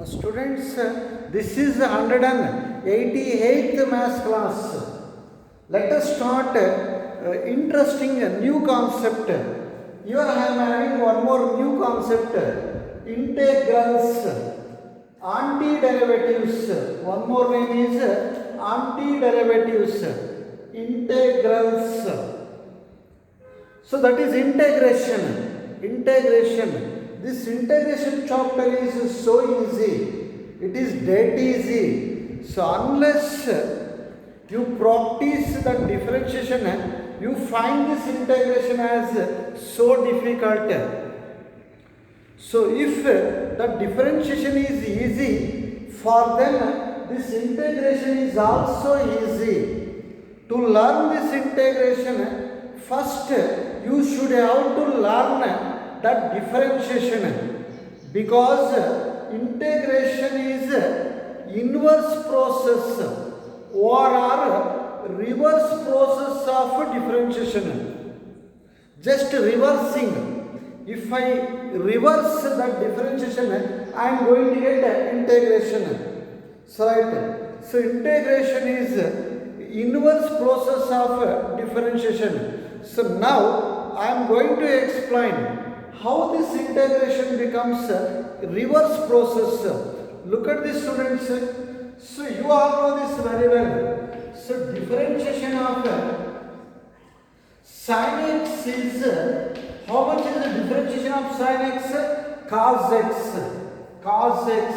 Students, this is 188th maths class. Let us start interesting new concept. Here I am having one more new concept. Integrals, antiderivatives. One more name is antiderivatives. Integrals. So that is integration. Integration. This integration chapter is so easy. It is dead easy. So unless you practice the differentiation, you find this integration as so difficult. So if the differentiation is easy, for them this integration is also easy. To learn this integration, first you should have to learn that differentiation, because integration is inverse process or reverse process of differentiation. Just reversing. If I reverse that differentiation, I am going to get integration. So right. So integration is inverse process of differentiation. So now I am going to explain how this integration becomes a reverse process. Look at this, students. So you all know this very well. So differentiation of sin x is, how much is the differentiation of sin x? Cos x. Cos x.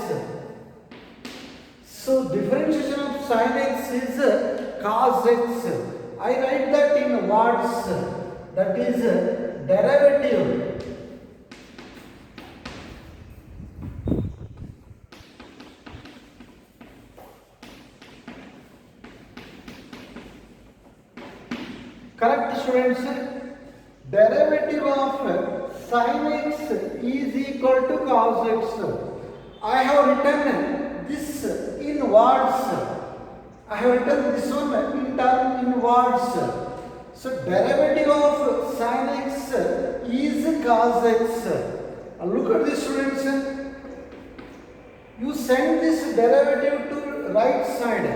So differentiation of sin x is cos x. I write that in words. That is derivative. Correct, students? Derivative of sin x is equal to cos x. I have written this in words. I have written this one in words. So derivative of sin x is cos x. Look at this, students. You send this derivative to right side.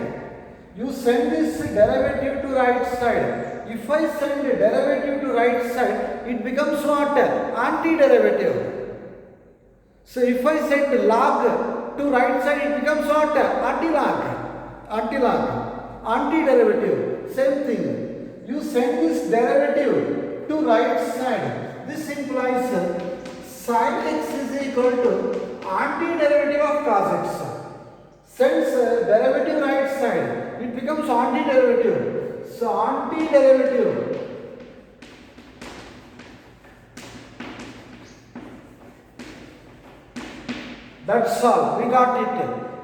You send this derivative to right side. If I send a derivative to right side, it becomes what? Antiderivative. So if I send log to right side, it becomes what? Antilog. Antilog. Antiderivative. Same thing. You send this derivative to right side. This implies sin x is equal to antiderivative of cos x. Since derivative right side, it becomes antiderivative. So antiderivative that's all, we got it.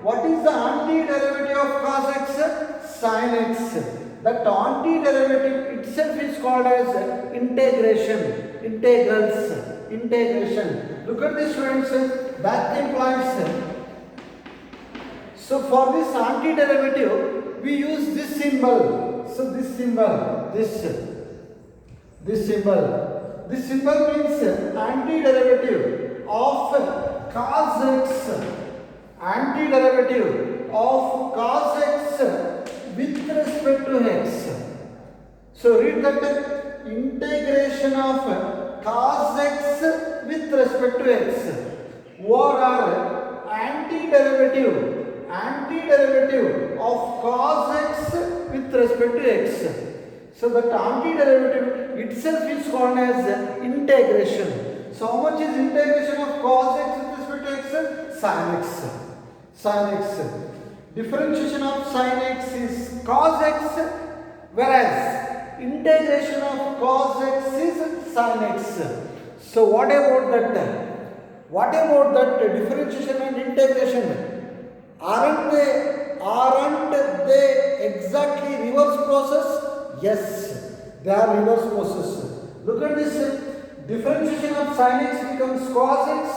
What is the antiderivative of cos x? Sin x. That antiderivative itself is called as integration. Integrals. Integration. Look at this, students. That implies. So for this antiderivative, we use this symbol. So this symbol, this symbol means antiderivative of cos x. Antiderivative of cos x with respect to x. So read that integration of cos x with respect to x or antiderivative of cos x with respect to x. So that antiderivative itself is called as integration. So how much is integration of cos x with respect to x? Sin x. Sin x. Differentiation of sin x is cos x, whereas integration of cos x is sin x. So what about that? What about that differentiation and integration? Aren't they exactly reverse process? Yes, they are reverse process. Look at this. Differentiation of sin x becomes cos x,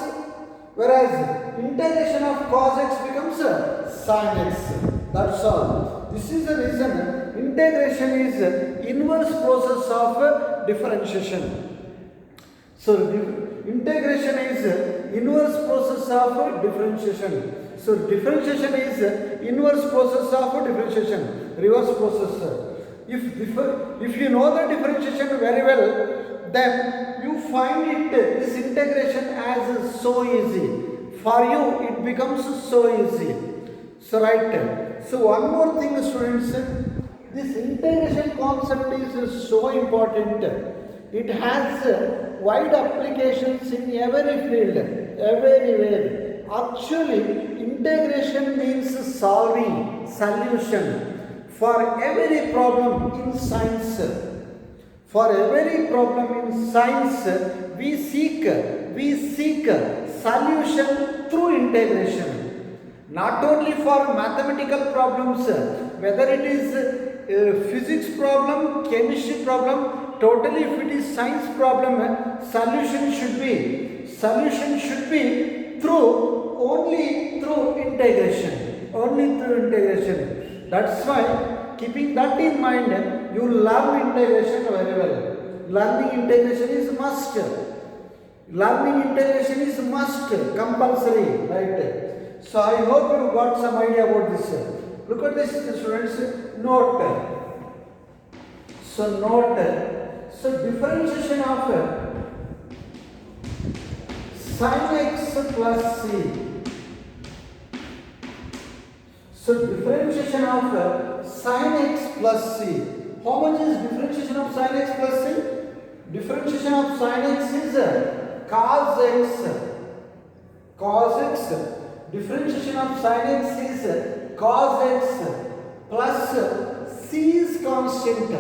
whereas integration of cos x becomes sin x. That's all. This is the reason integration is inverse process of differentiation. So integration is inverse process of differentiation. So differentiation is inverse process of differentiation, reverse process. If you know the differentiation very well, then you find it this integration as so easy. For you it becomes so easy. So right. So one more thing, students, this integration concept is so important. It has wide applications in every field, everywhere. Actually, integration means solving, solution for every problem in science. For every problem in science, we seek solution through integration. Not only for mathematical problems, whether it is physics problem, chemistry problem, totally if it is science problem, solution should be only through integration. That's why, keeping that in mind, you learn integration very well. Learning integration is must. Compulsory, right? So I hope you got some idea about this. Look at this, students. Note. So differentiation of sin x plus c. So differentiation of sin x plus c. How much is differentiation of sin x plus c? Differentiation of sin x is cos x. Differentiation of sin x is cos x plus c is constant.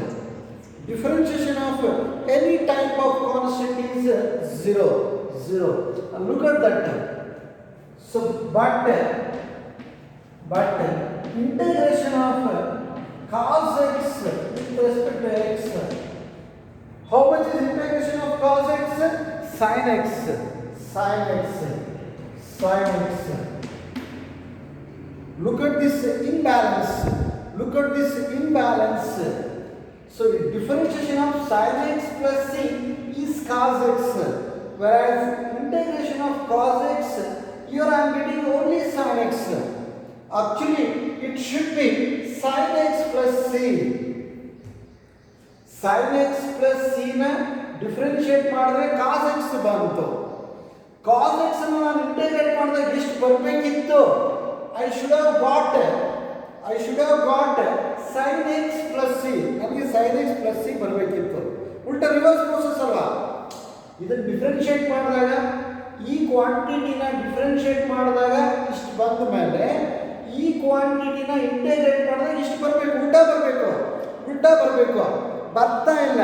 Differentiation of any type of constant is 0. And look at that. So, but integration of cos x with respect to x. How much is integration of cos x? Sin x. Look at this imbalance. So differentiation of sin x plus c is cos x, whereas integration of cos x, here I am getting only sin x. Actually, it should be sin x plus c. Sin x plus c na differentiate ಮಾಡಿದ್ರೆ cos x ಬಂತು. Cos x ಅನ್ನು ನಾನು integrate ಮಾಡಿದಾಗ ಎಷ್ಟು ಬರಬೇಕಿತ್ತು? I should have got sin x plus c. ನನಗೆ sin x plus c ಬರಬೇಕಿತ್ತು. ಉಲ್ಟಾ ರಿವರ್ಸ್ ಪ್ರೋಸೆಸ್ ಅಲ್ವಾ? ಇದನ್ನು ಡಿಫರೆನ್ಷಿಯೇಟ್ ಮಾಡಿದಾಗ ಈ ಕ್ವಾಂಟಿಟಿನ ಡಿಫರೆನ್ಷಿಯೇಟ್ ಮಾಡಿದಾಗ ಇಷ್ಟು ಬಂದ ಮೇಲೆ ಈ ಕ್ವಾಂಟಿಟಿನ ಇಂಟಿಗ್ರೇಟ್ ಮಾಡಿದಾಗ ಇಷ್ಟು ಬರಬೇಕು. ಉಲ್ಟಾ ಬರಬೇಕು. ಬರ್ತಾ ಇಲ್ಲ,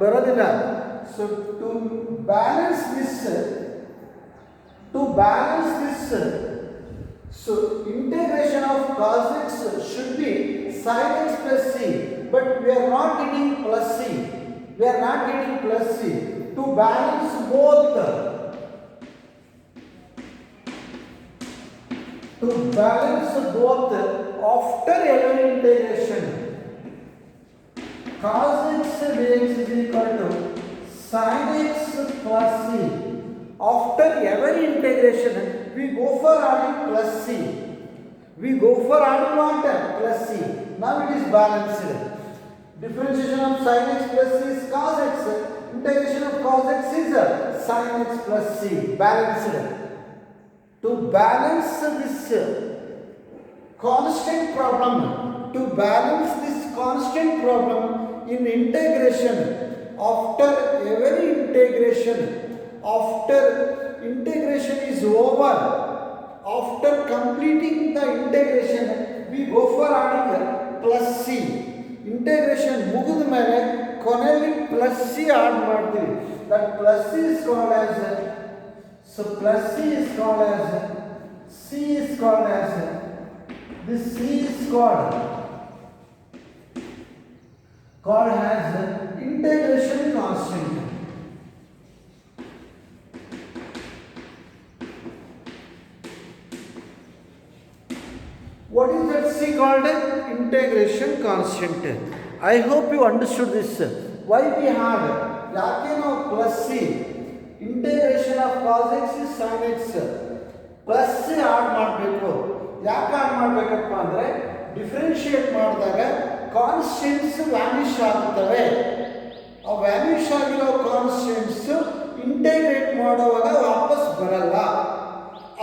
ಬರೋದಿಲ್ಲ. So to balance this, so integration of cos x should be sin x plus c, but we are not getting plus c. To balance both, after every integration, cos x dx is equal to sin x plus c. After every integration, we go for adding plus c. Plus c. Now it is balanced. Differentiation of sin x plus c is cos x. Integration of cos x is sin x plus c. Balanced. To balance this constant problem, in integration, after every integration is over, after completing the integration, we go for adding plus c. Integration ಮುಗಿದ ಮೇಲೆ ಕೊನೆಯಲ್ಲಿ plus c add ಮಾಡ್ತೀವಿ. That plus c is called as this c is called as integration constant. What is that c called? Integration constant. I hope you understood this. Why we have ಯಾಕೆ ನಾವು plus c integration of cos x is sine x plus add ಮಾಡಬೇಕು. ಯಾಕೆ add ಮಾಡಬೇಕಪ್ಪ ಅಂದರೆ differentiate ಮಾಡಿದಾಗ constants Vanish ಆಗುತ್ತವೆ. ಆ Vanish ಆಗಿರೋ ಕಾನ್ಸ್ಟೆಂಟ್ಸ್ ಇಂಟಿಗ್ರೇಟ್ ಮಾಡುವಾಗ ವಾಪಸ್ ಬರಲ್ಲ.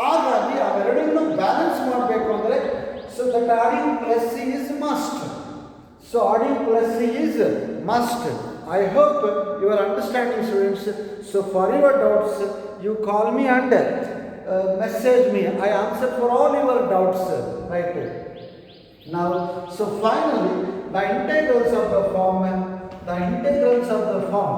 ಹಾಗಾಗಿ ಅವೆರಡನ್ನು ಬ್ಯಾಲೆನ್ಸ್ ಮಾಡಬೇಕು ಅಂದರೆ so that adding plus is must. So adding plus is must. I hope you are understanding, students. So for your doubts, you call me and message me. I answer for all your doubts, right? Now, so finally, the integrals of the form, integrals of the form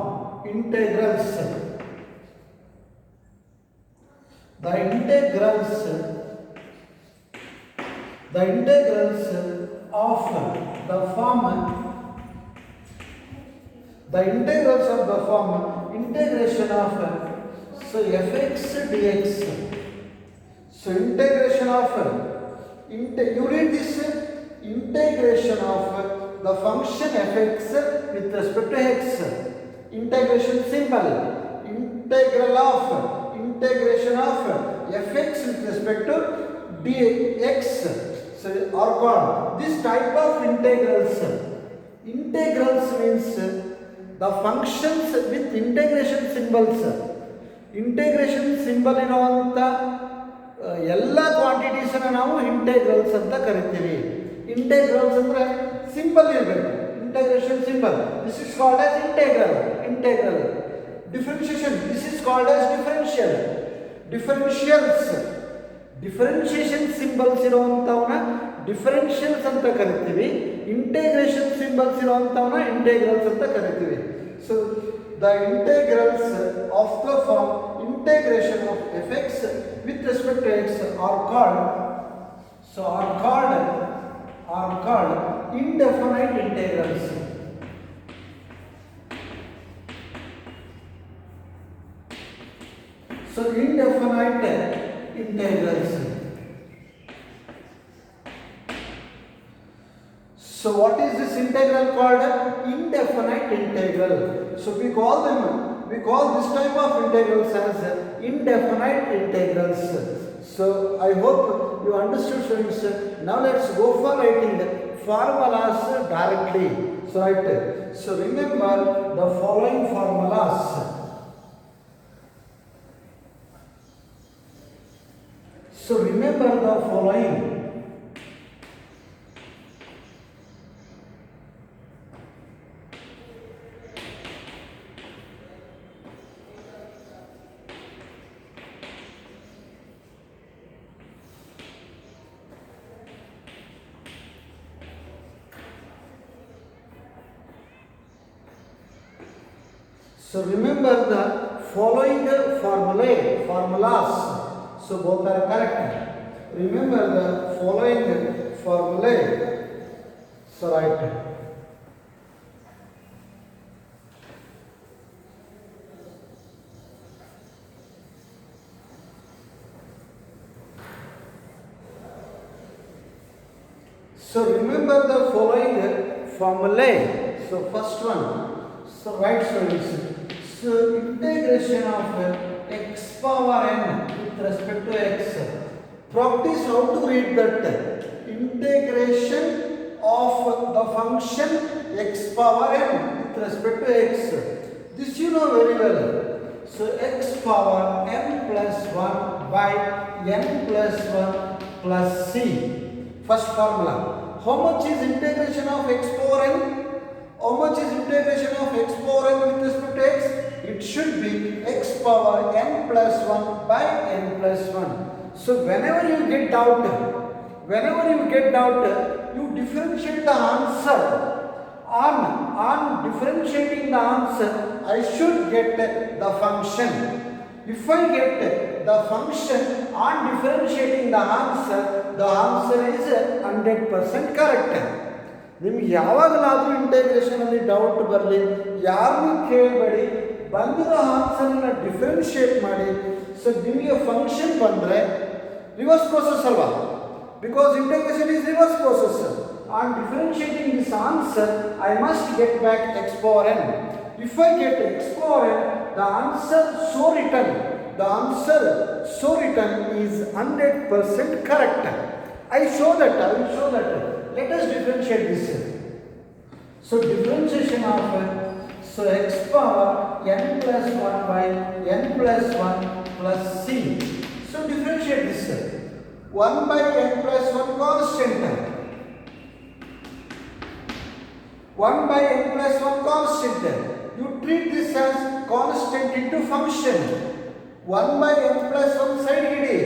integration of so fx dx. So integration of you read this integration of the function fx with respect to x. Integration symbol integral of integration of fx with respect to dx. So are called this type of integrals. Integrals means the functions with integration symbols. Integration symbol ಇರುವಂಥ ಎಲ್ಲ ಕ್ವಾಂಟಿಟೀಸನ್ನು ನಾವು integrals ಅಂತ ಕರಿತೀವಿ. Integrals ಅಂದರೆ symbol ಇರಬೇಕು. Integration symbol this is called as integral. Differentiation this is called as differentiation symbols ಇರುವಂಥವನ್ನ differentials ಅಂತ ಕರಿತೀವಿ. ಇಂಟೆಗ್ರೇಷನ್ ಸಿಂಬಲ್ಸ್ ಇರುವಂಥವನ್ನ ಇಂಟೆಗ್ರಲ್ಸ್ ಅಂತ ಕರಿತೀವಿ. So the integrals of the form integration of fx with respect to x are called indefinite integrals. So indefinite integrals. So what is this integral called? Indefinite integral. So we call this type of integrals as indefinite integrals. So I hope you understood, students. Now let's go for writing formulas directly. So write. So remember the following formulas. So remember the following. So remember the following formulas. So both are correct. Remember the following formulae. So write. So remember the following formulae. So first one. So write, students. So integration of x power n with respect to x. Practice how to read that. Integration of the function x power n with respect to x. This you know very well. So x power n plus 1 by n plus 1 plus c. First formula. How much is integration of x power n? How much is integration of x power n with respect to x? It should be x power n plus 1 by n plus 1. So whenever you get doubt, you differentiate the answer. On differentiating the answer, I should get the function. If I get the function on differentiating the answer is 100% correct. ನಿಮ್ಗೆ ಯಾವಾಗಲಾದರೂ ಇಂಟೆಗ್ರೇಷನಲ್ಲಿ doubt ಬರಲಿ, ಯಾರನ್ನೂ ಕೇಳಬೇಡಿ, ಬಂದಿರೋ ಆನ್ಸರ್ನ differentiate ಮಾಡಿ. So ನಿಮಗೆ function ಬಂದರೆ ರಿವರ್ಸ್ ಪ್ರೋಸೆಸ್ ಅಲ್ವಾ, because integration is reverse process. On differentiating this answer I must get back x power n. If I get x power n, the answer so written is 100% correct. I will show that. Let us differentiate this. So differentiation of x power n plus 1 by n plus 1 plus c. So differentiate this. 1 by n plus 1 constant. 1 by n plus 1 constant. You treat this as constant into function. 1 by n plus 1 side hidi.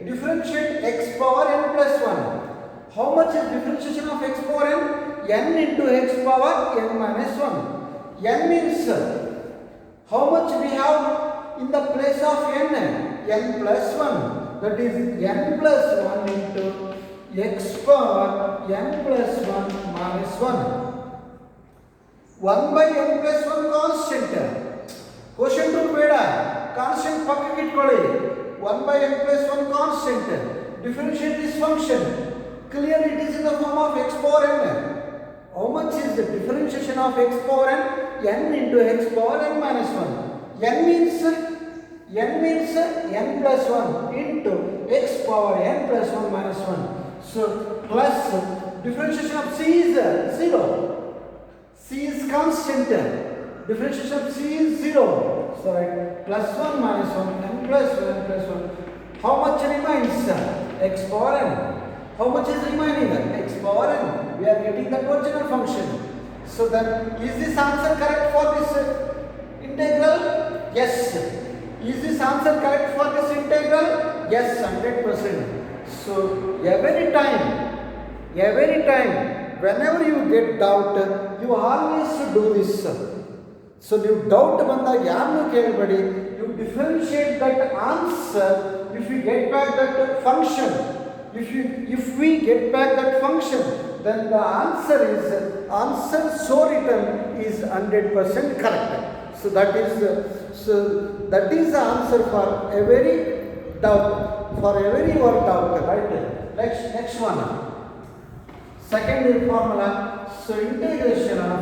Differentiate x power n plus 1. How much is differentiation of x power n? N into x power n minus 1. N means how much we have in the place of n? N plus 1. That is n plus 1 into x power n plus 1 minus 1. 1 by n plus 1 constant. Quotient root ಬೇಡ, constant ಪಕ್ಕಕ್ಕೆ ಇಟ್ಕೊಳ್ಳಿ. 1 by n plus 1 constant. Differentiate this function. Clearly it is in the form of x power n. How much is the differentiation of x power n? N into x power n minus 1. N means n plus 1 into x power n plus 1 minus 1. So plus differentiation of c is 0. C is constant. Differentiation of C is 0. So right, plus 1 minus 1 and plus 1 plus 1. How much remains? X power n. How much is remaining? X power n. We are getting the original function. So then, is this answer correct for this integral? Yes. Is this answer correct for this integral? Yes, 100%. So every time, whenever you get doubt, you always do this. So you doubt ಬಂದಾಗ ಯಾರನ್ನು ಕೇಳಬೇಡಿ. You differentiate that answer. If you get back that function, if we get back that function, then the answer so written is 100% correct. So that is the answer for every doubt, for every your doubt, right? Next one. Second formula. So integration of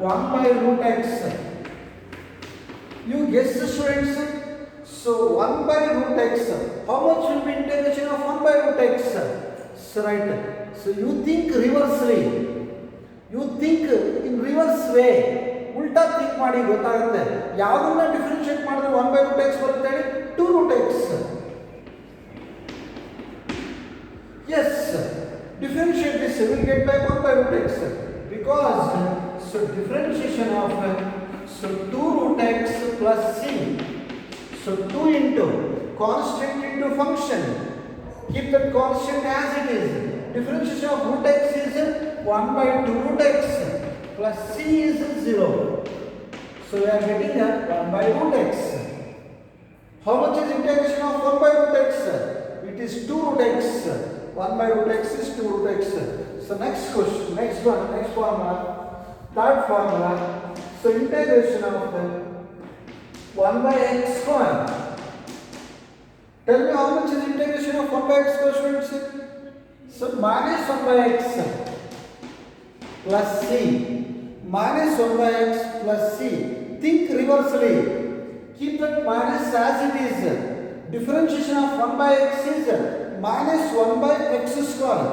1 by root x. You guess, students. So 1 by root x. How much will be integration of 1 by root x? So right. So you think reversely. You think in reverse way. ಉಲ್ಟಾ think ಮಾಡಿ ಗೊತ್ತಾಗುತ್ತೆ. ಯಾವುದನ್ನ differentiate ಮಾಡಿದ್ರೆ 1 by root x ಬರುತ್ತೆ ಹೇಳಿ? 2 root x. Yes. Differentiate this. We will get back 1 by root x. Because so differentiation of 2 root x plus c. So 2 into constant into function. Keep that constant as it is. Differentiation of root x is 1 by 2 root x plus c is 0. So we are getting 1 by root x. How much is integration of 1 by root x? It is 2 root x. 1 by root x is 2 root x. So next question, next formula, third formula. So integration of 1 by x square. Tell me how much is integration of 1 by x square, students? So minus 1 by x plus c. Minus 1 by x plus c. Think reversely. Keep that minus as it is. Differentiation of 1 by x is minus 1 by x square.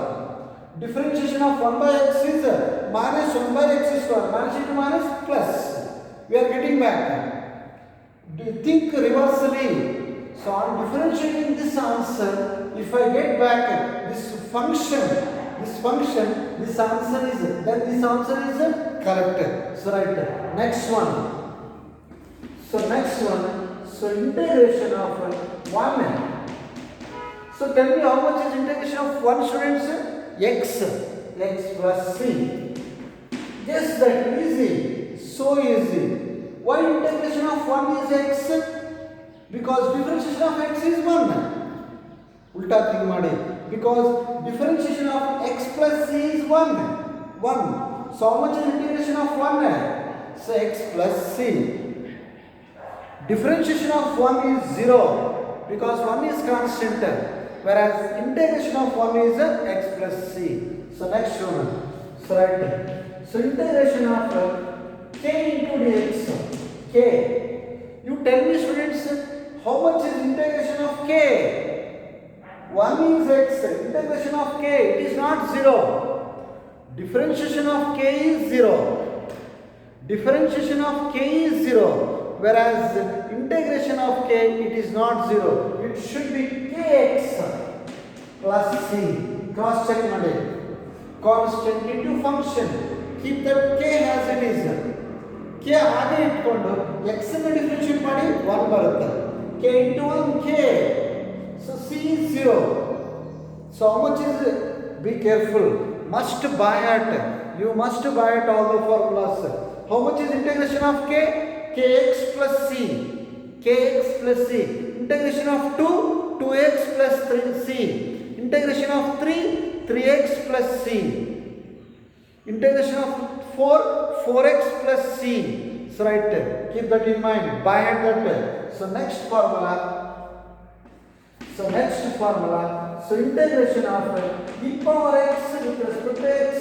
Differentiation of 1 by x is minus 1 by x square. Minus into minus plus. We are getting back. Think reversely. So on differentiating this answer, if I get back this function, this answer is, then this answer is correct. So right, next one. So integration of 1. So tell me how much is integration of 1, students? X plus c. Just that, easy, so easy. Why integration of 1 is x? Because differentiation of x is 1. Ulta think madi. Because differentiation of x plus c is 1. So how much is integration of 1? So x plus c. Differentiation of 1 is 0. Because 1 is constant. Whereas integration of 1 is x plus c. So next one. So right. So integration of k into dx. K. You tell me, students, how much is integration of k? 1 is x. Integration of k, it is not 0. Differentiation of k is 0. Differentiation of k is 0. Whereas integration of k, it is not 0. It should be kx plus c. Cross check ಮಾಡಿ. Constant into function. Keep that k as it is. k ಹಾಗೆ ಇಟ್ಕೊಂಡು x ಅನ್ನು differentiate ಮಾಡಿ 1 ಬರುತ್ತೆ. k into 1 k. So c is 0. So how much is it? Be careful. Must by heart. You must by heart all the formulas. How much is integration of k? Kx plus c. Kx plus c. Integration of 2, 2x plus 3c. Integration of 3, 3x plus c. Integration of 4, 4x plus c. So right, keep that in mind. By hand that. So next formula. So integration of e power x with respect to x.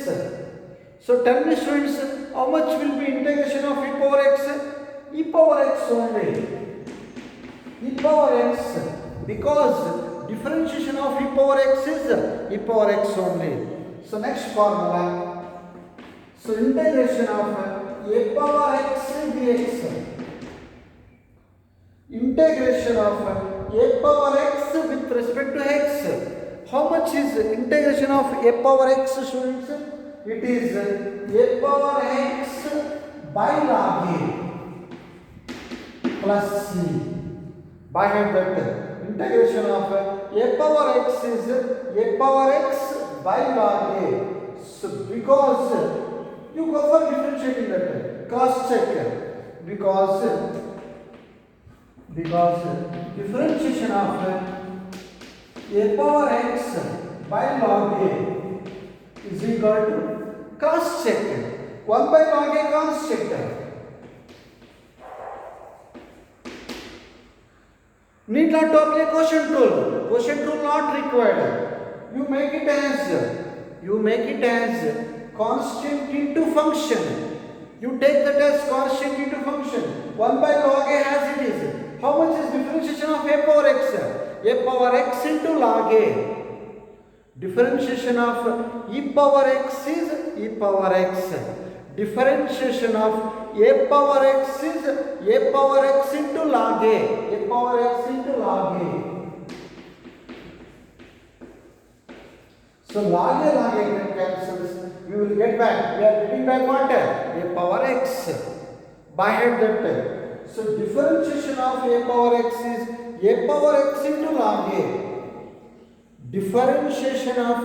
So tell me, students, how much will be integration of e power x? E power x only. E power x, because differentiation of e power x is e power x only. So next formula. So integration of a power x dx. Integration of a power x with respect to x. How much is integration of a power x, students? It is a power x by log a plus c. By hand that integration of a power x is a power x by log a. So because you go for differentiating that, cross check, because differentiation of a power x by log a is equal to cross check 1 by log a cross check. Need not to apply quotient rule. Quotient rule not required. You make it as constant into function. You take that as constant into function. 1 by log a as it is. How much is differentiation of a power x? A power x into log a. Differentiation of e power x is e power x. Differentiation of a power x is a power x into log a. A power x into log a. So log a can cancel. We will get back. We are getting back what? A power x. By head that. So differentiation of a power x is a power x into log a. Differentiation of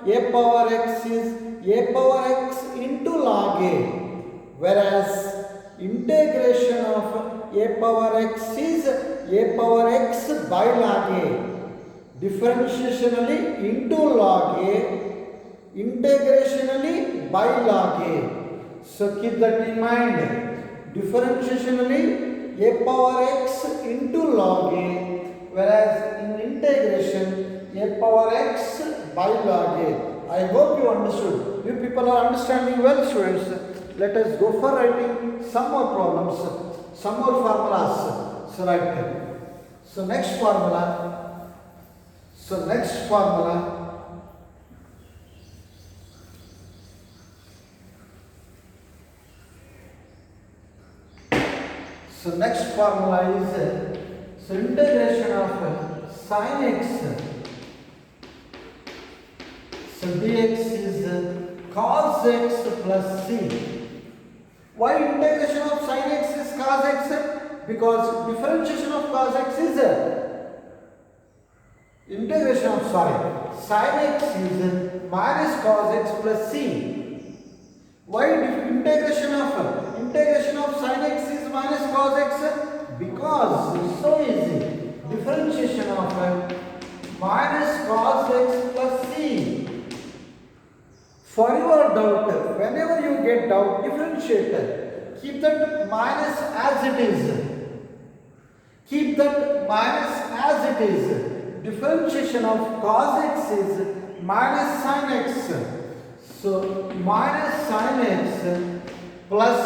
a power x is a power x into log a. Whereas integration of a power x is a power x by log a. Differentiationally into log a. Integrationally by log a. So keep that in mind. Differentiationally a power x into log a, whereas in integration a power x by log a. I hope you understood. You people are understanding well, students. Let us go for writing some more problems, some more formulas. So write them. So next formula. So next formula is so integration of sin x. So dx is cos x plus c. Why integration of sin x is cos x? Because differentiation of cos x is integration of sin x is minus cos x plus c. Why integration of sin x is minus cos x? Because it's so easy. Differentiation of minus cos x plus c. For your doubt, whenever you get doubt, differentiate. Keep that minus as it is. Keep that minus as it is. Differentiation of cos x is minus sin x. So minus sin x plus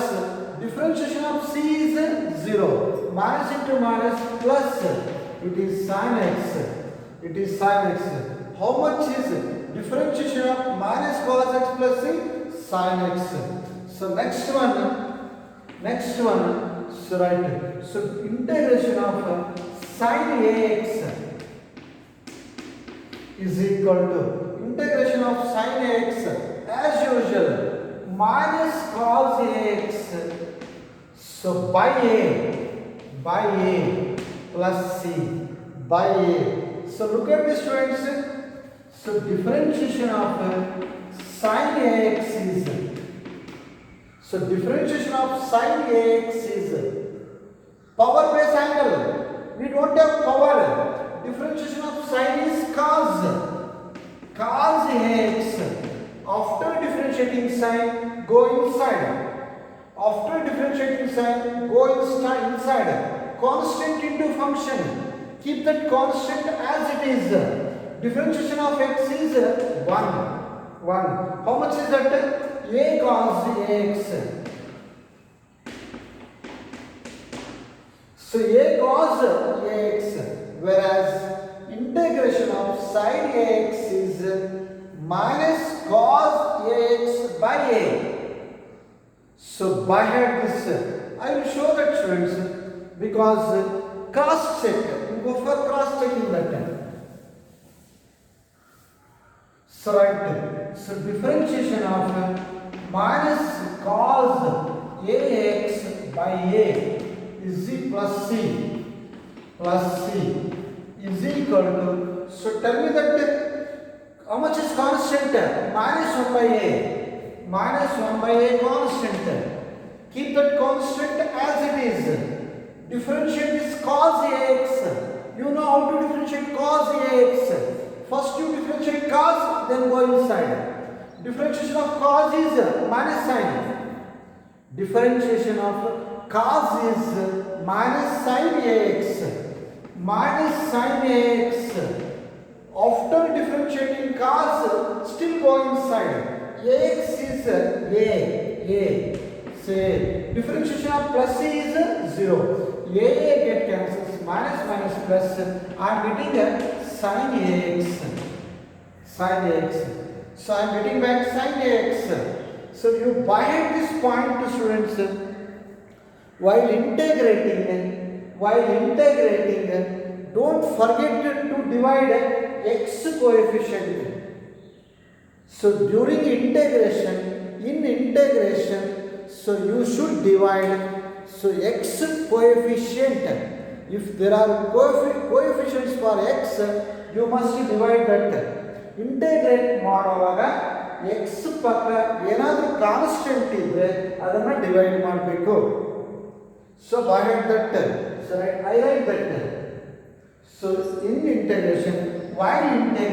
differentiation of c is 0. Minus into minus plus, it is sin x. It is sin x. How much is differentiation of minus cos x plus c? Sin x. So next one, so right. So integration of sin ax is equal to integration of sin ax as usual minus cos ax. So by a plus c by a. So look at this, students. So differentiation of sin ax is, so differentiation of sin ax is power base angle. We don't have power. Differentiation of sin is cos ax. After differentiating sin, go inside. After differentiating sin, go inside. Constant into function. Keep that constant as it is. Differentiation of x is 1. How much is that? A cos ax. So a cos ax, whereas integration of sin ax is minus cos ax by a. So by head this, I will show that, students, because cross check. We go for cross checking that time. So right. So differentiation of minus cos ax by a is plus c is equal to, so tell me that how much is constant? Minus 1 by a constant. Keep that constant as it is. Differentiate this cos ax. You know how to differentiate cos ax. First you differentiate cos, then go inside. Differentiation of cos is minus sin. Differentiation of cos is minus sin ax. After differentiating cos, still go inside. Ax is a. Say differentiation of plus c is 0. A get cancels. Minus plus. I am getting a sin ax. So I am getting back sin ax. So you bind this point to, students, while integrating, don't forget to divide x coefficient. So during integration, so you should divide, so x coefficient. If there are coefficients for x, you must divide that. Integrate ಮಾಡುವಾಗ x ಪಕ್ಕ ಏನಾದರೂ constant ಇದ್ರೆ ಅದನ್ನ divide ಮಾಡಬೇಕು. So by that, so I write that. So in integration, while integrating